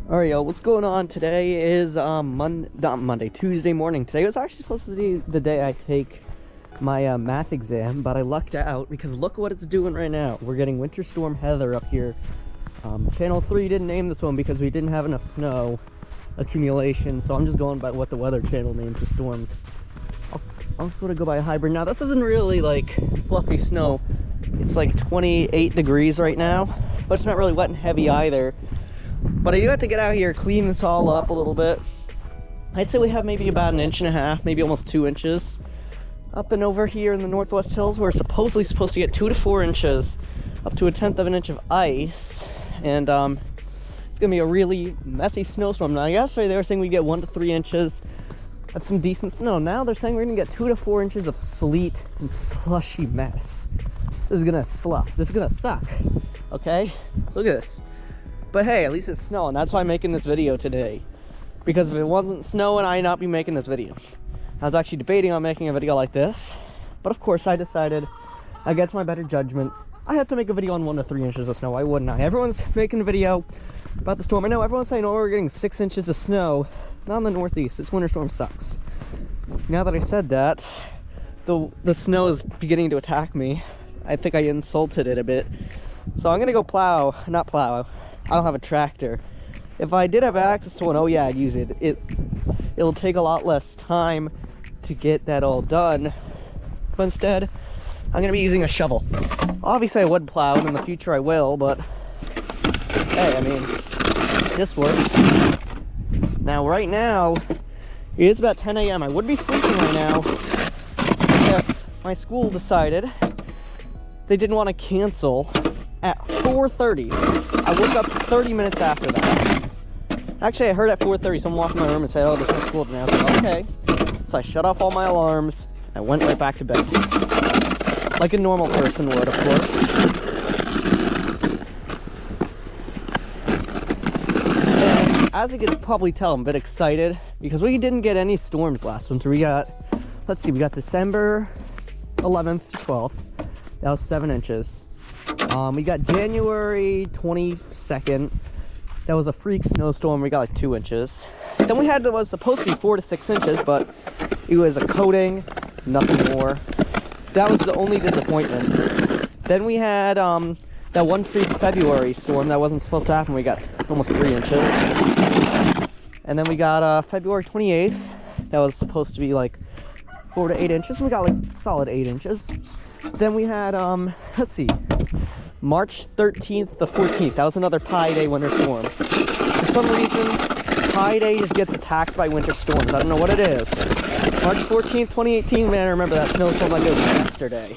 Alright, yo, what's going on? Today is Tuesday morning. Today was actually supposed to be the day I take my math exam, but I lucked out because look what it's doing right now. We're getting Winter Storm Heather up here. Channel 3 didn't name this one because we didn't have enough snow accumulation, so I'm just going by what the Weather Channel names the storms. I'll sort of go by a hybrid. Now, this isn't really like fluffy snow. It's like 28 degrees right now, but it's not really wet and heavy either. But I do have to get out here, clean this all up a little bit. I'd say we have maybe about 1.5 inches, maybe almost 2 inches. Up and over here in the Northwest Hills, we're supposedly supposed to get 2 to 4 inches, up to 1/10 of an inch of ice. And it's gonna be a really messy snowstorm. Now, yesterday they were saying we get 1 to 3 inches of some decent snow. Now they're saying we're gonna get 2 to 4 inches of sleet and slushy mess. This is gonna slough. This is gonna suck. Okay? Look at this. But hey, at least it's snowing. That's why I'm making this video today. Because if it wasn't snowing, I'd not be making this video. I was actually debating on making a video like this. But of course, I decided, against my better judgment, I have to make a video on 1 to 3 inches of snow. Why wouldn't I? Everyone's making a video about the storm. I know everyone's saying, oh, we're getting 6 inches of snow. Not in the Northeast. This winter storm sucks. Now that I said that, the snow is beginning to attack me. I think I insulted it a bit. So I'm gonna go not plow. I don't have a tractor. If I did have access to one, oh yeah, I'd use it. It'll take a lot less time to get that all done. But instead, I'm gonna be using a shovel. Obviously I would plow, and in the future I will, but hey, I mean, this works. Now, right now, it is about 10 a.m. I would be sleeping right now if my school decided they didn't want to cancel at 4:30. I woke up 30 minutes after that. Actually, I heard at 4:30 someone walked in my room and said, oh, there's no school today. I was like, okay. So I shut off all my alarms. I went right back to bed. Like a normal person would, of course. And as you can probably tell, I'm a bit excited because we didn't get any storms last winter. We got December 11th to 12th. That was 7 inches. We got January 22nd. That was a freak snowstorm. We got like 2 inches. Then we had, it was supposed to be 4 to 6 inches, but it was a coating, nothing more. That was the only disappointment. Then we had that one freak February storm that wasn't supposed to happen. We got almost 3 inches. And then we got February 28th. That was supposed to be like 4 to 8 inches. We got like solid 8 inches. Then we had, let's see, March 13th to 14th. That was another Pi Day winter storm. For some reason, Pi Day just gets attacked by winter storms. I don't know what it is. March 14th, 2018, man, I remember that snowstorm like it was yesterday.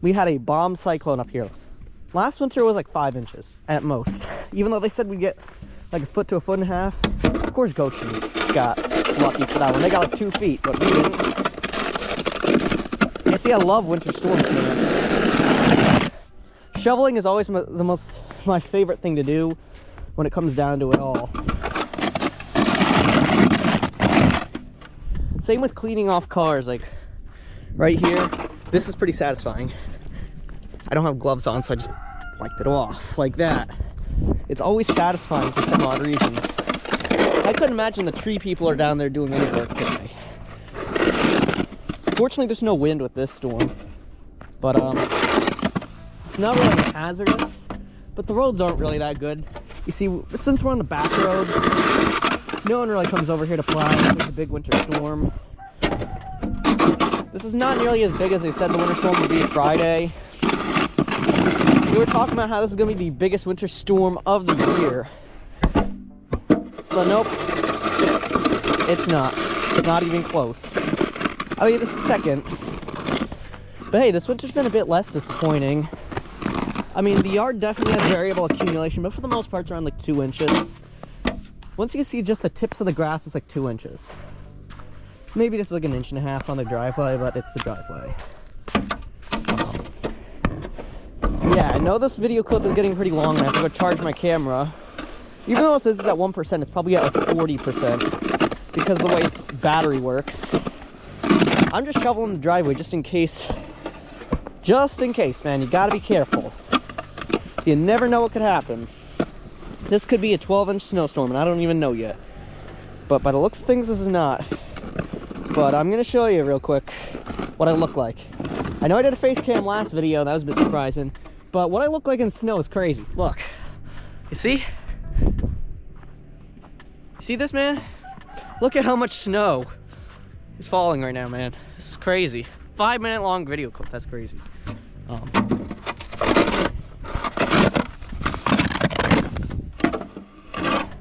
We had a bomb cyclone up here. Last winter was like 5 inches at most. Even though they said we'd get like 1 to 1.5 feet. Of course, Goshen got lucky for that one. They got like 2 feet, but we didn't. I see, I love winter storms, man. Shoveling is always my favorite thing to do when it comes down to it all. Same with cleaning off cars, like right here. This is pretty satisfying. I don't have gloves on, so I just wiped it off like that. It's always satisfying for some odd reason. I couldn't imagine the tree people are down there doing any work today. Fortunately, there's no wind with this storm, but it's not really hazardous, but the roads aren't really that good. You see, since we're on the back roads, no one really comes over here to plow. It's a big winter storm. This is not nearly as big as they said the winter storm would be Friday. We were talking about how this is going to be the biggest winter storm of the year. But nope, it's not. It's not even close. I mean, this is second. But hey, this winter's been a bit less disappointing. I mean, the yard definitely has variable accumulation, but for the most part, it's around like 2 inches. Once you can see just the tips of the grass, it's like 2 inches. Maybe this is like 1.5 inches on the driveway, but it's the driveway. Yeah, I know this video clip is getting pretty long, and I have to go charge my camera. Even though it says it's at 1%, it's probably at like 40% because of the way its battery works. I'm just shoveling the driveway just in case. Just in case, man. You gotta be careful. You never know what could happen. This could be a 12-inch snowstorm, and I don't even know yet. But by the looks of things, this is not. But I'm gonna show you real quick what I look like. I know I did a face cam last video, and that was a bit surprising. But what I look like in snow is crazy. Look, you see? You see this, man? Look at how much snow is falling right now, man. This is crazy. 5-minute long video clip, that's crazy.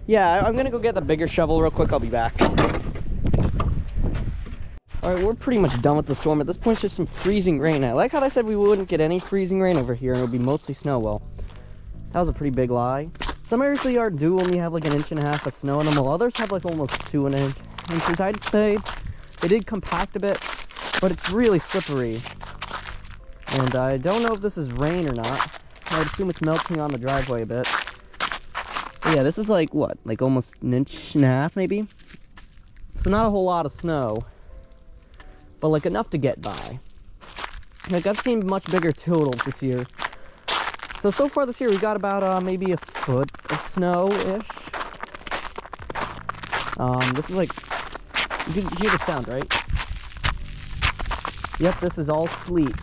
Yeah, I'm gonna go get the bigger shovel real quick, I'll be back. Alright, we're pretty much done with the storm. At this point, it's just some freezing rain. I like how they said we wouldn't get any freezing rain over here and it would be mostly snow. Well, that was a pretty big lie. Some areas of the yard do only have like 1.5 inches of snow in them, while others have like almost 2 inches. I'd say they did compact a bit, but it's really slippery. And I don't know if this is rain or not. I'd assume it's melting on the driveway a bit. But yeah, this is like, what, like almost 1.5 inches maybe? So not a whole lot of snow, but like enough to get by. Like I've seen much bigger totals this year. So far this year we got about maybe 1 foot of snow-ish. This is like, you can hear the sound, right? Yep, this is all sleet.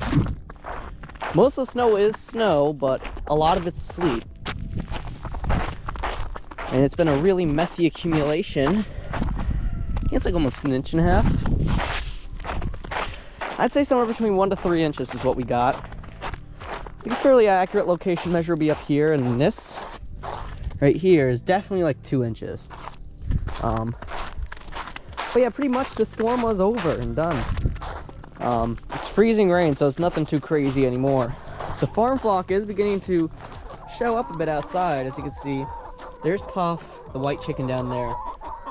Most of the snow is snow, but a lot of it's sleet. And it's been a really messy accumulation. It's like almost 1.5 inches. I'd say somewhere between 1 to 3 inches is what we got. I think a fairly accurate location measure will be up here, and this right here is definitely like 2 inches. But yeah, pretty much the storm was over and done. It's freezing rain, so it's nothing too crazy anymore. The farm flock is beginning to show up a bit outside, as you can see. There's Puff, the white chicken down there.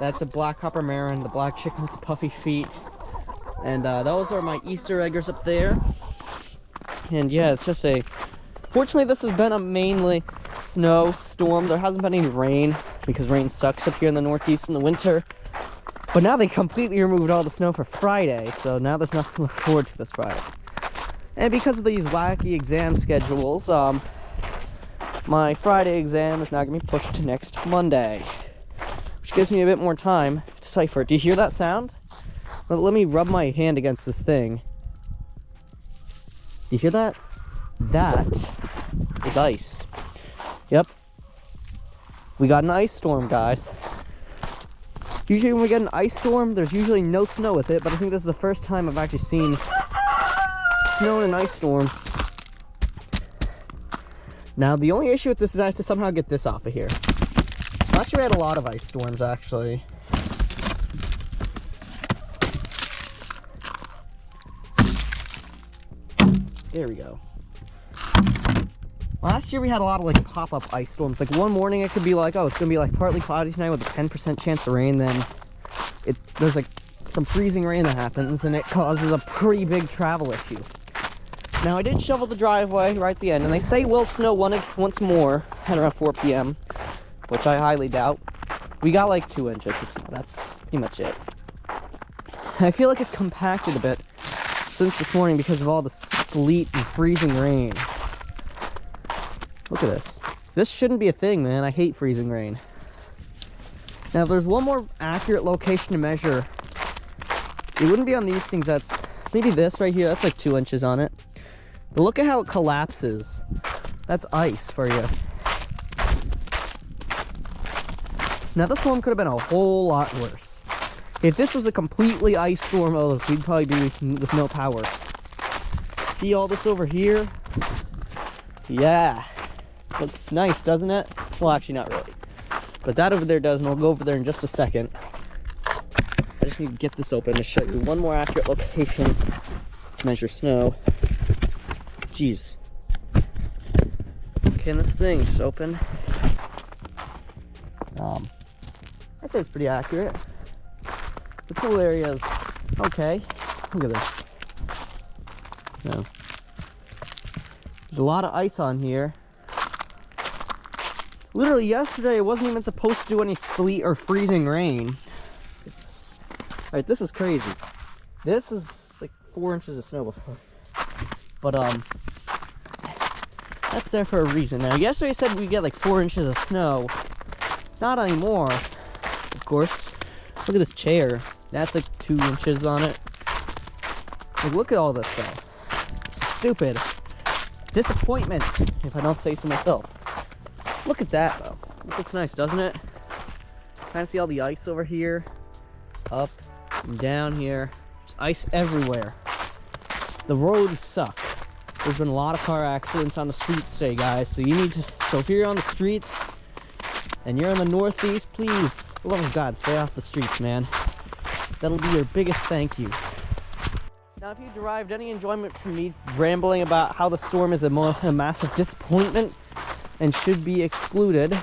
That's a black copper marin, the black chicken with the puffy feet. And those are my Easter eggers up there. And yeah, it's just fortunately this has been a mainly snowstorm. There hasn't been any rain, because rain sucks up here in the Northeast in the winter. But now they completely removed all the snow for Friday, so now there's nothing to look forward to this Friday. And because of these wacky exam schedules, my Friday exam is now going to be pushed to next Monday, which gives me a bit more time to cipher. Do you hear that sound? Let me rub my hand against this thing. Do you hear that? That is ice. Yep. We got an ice storm, guys. Usually when we get an ice storm, there's usually no snow with it, but I think this is the first time I've actually seen snow in an ice storm. Now, the only issue with this is I have to somehow get this off of here. Last year we had a lot of ice storms, actually. There we go. Last year we had a lot of like pop-up ice storms. Like one morning it could be like, oh, it's gonna be like partly cloudy tonight with a 10% chance of rain. Then there's like some freezing rain that happens and it causes a pretty big travel issue. Now I did shovel the driveway right at the end, and they say will snow once more at around 4 p.m., which I highly doubt. We got like 2 inches of snow. That's pretty much it. I feel like it's compacted a bit since this morning because of all the sleet and freezing rain. Look at this. This shouldn't be a thing, man. I hate freezing rain. Now, if there's one more accurate location to measure, it wouldn't be on these things. That's maybe this right here. That's like 2 inches on it. But look at how it collapses. That's ice for you. Now, this storm could have been a whole lot worse. If this was a completely ice storm, oh, we'd probably be with no power. See all this over here? Yeah. Looks nice, doesn't it? Well, actually, not really. But that over there does, and we'll go over there in just a second. I just need to get this open to show you one more accurate location to measure snow. Jeez. Can this thing just open? I'd say it's pretty accurate. The pool area is okay. Look at this. No. There's a lot of ice on here. Literally yesterday it wasn't even supposed to do any sleet or freezing rain. Alright, this is crazy. This is like 4 inches of snow before. But that's there for a reason. Now yesterday I said we get like 4 inches of snow. Not anymore, of course. Look at this chair. That's like 2 inches on it. Like, look at all this stuff. It's stupid. Disappointment, if I don't say so myself. Look at that, though. This looks nice, doesn't it? Kind of see all the ice over here, up and down here. There's ice everywhere. The roads suck. There's been a lot of car accidents on the streets today, guys. So you need to. So if you're on the streets and you're in the Northeast, please, for the love of God, stay off the streets, man. That'll be your biggest thank you. Now, if you derived any enjoyment from me rambling about how the storm is a massive disappointment and should be excluded,